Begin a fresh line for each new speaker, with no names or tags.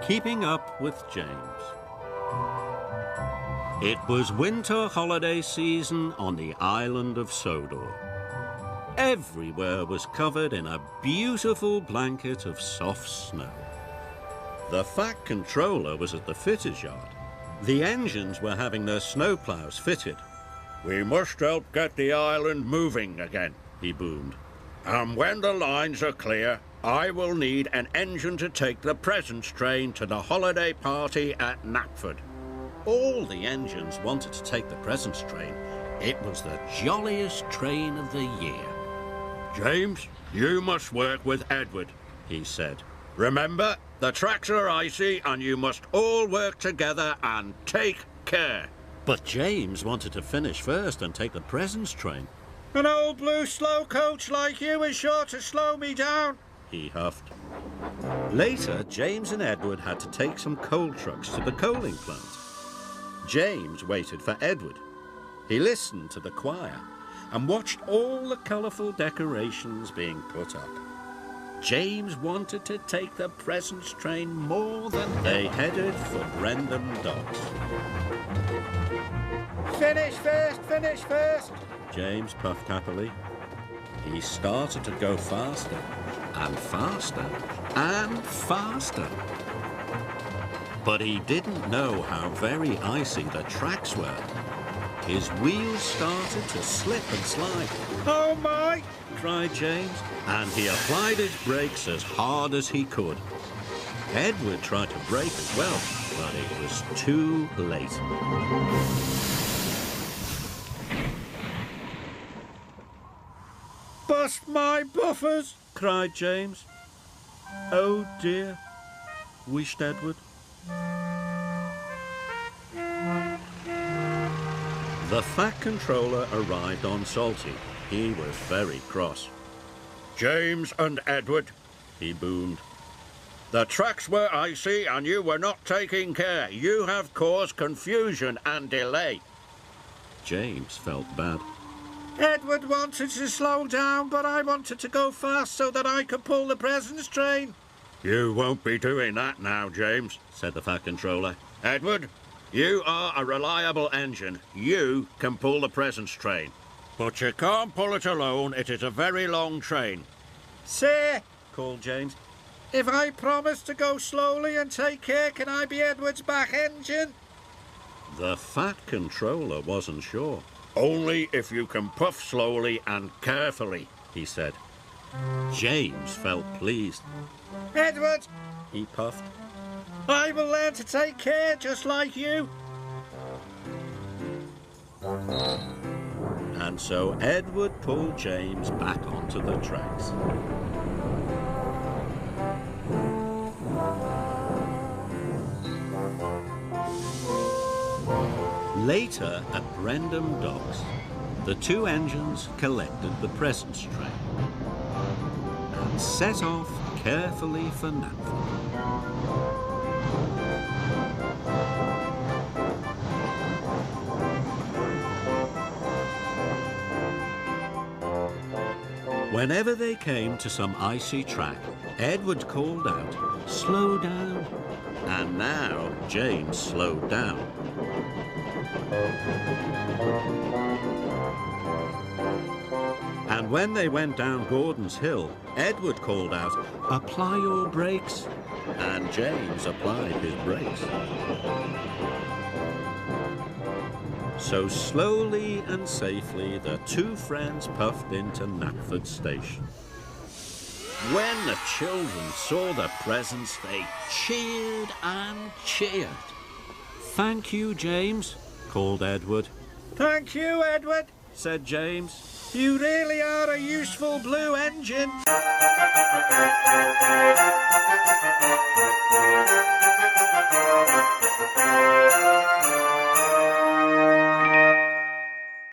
Keeping up with James. It was winter holiday season on the island of Sodor. Everywhere was covered in a beautiful blanket of soft snow. The Fat Controller was at the fitter's yard. The engines were having their snowplows fitted. "We must help get the island moving again," he boomed. "And when the lines are clear, I will need an engine to take the presents train to the holiday party at Knapford." All the engines wanted to take the presents train. It was the jolliest train of the year. "James, you must work with Edward," he said. "Remember, the tracks are icy and you must all work together and take care." But James wanted to finish first and take the presents train. "An old blue slow coach like you is sure to slow me down," he huffed. Later, James and Edward had to take some coal trucks to the coaling plant. James waited for Edward. He listened to the choir and watched all the colourful decorations being put up. James wanted to take the presents train more than they headed for Brendam Docks. "Finish first," James puffed happily. He started to go faster and faster and faster. But he didn't know how very icy the tracks were. His wheels started to slip and slide. "Oh my!" cried James, and he applied his brakes as hard as he could. Edward tried to brake as well, but it was too late. "Bust my buffers!" cried James. "Oh dear," wished Edward. The Fat Controller arrived on Salty. He was very cross. "James and Edward," he boomed. "The tracks were icy and you were not taking care. You have caused confusion and delay." James felt bad. "Edward wanted to slow down, but I wanted to go fast so that I could pull the presents train." "You won't be doing that now, James," said the Fat Controller. "Edward, you are a reliable engine. You can pull the presents train. But you can't pull it alone. It is a very long train." "Sir," called James, "if I promise to go slowly and take care, can I be Edward's back engine?" The Fat Controller wasn't sure. "Only if you can puff slowly and carefully," he said. James felt pleased. "Edward," he puffed, "I will learn to take care just like you." And so Edward pulled James back onto the tracks. Later, at Brendam Docks, the two engines collected the presents train and set off carefully for Knapford. Whenever they came to some icy track, Edward called out, "Slow down." And now James slowed down. And when they went down Gordon's Hill, Edward called out, "Apply your brakes." And James applied his brakes. So slowly and safely, the two friends puffed into Knapford Station. When the children saw the presents, they cheered and cheered. "Thank you, James," called Edward. "Thank you, Edward," said James. "You really are a useful blue engine."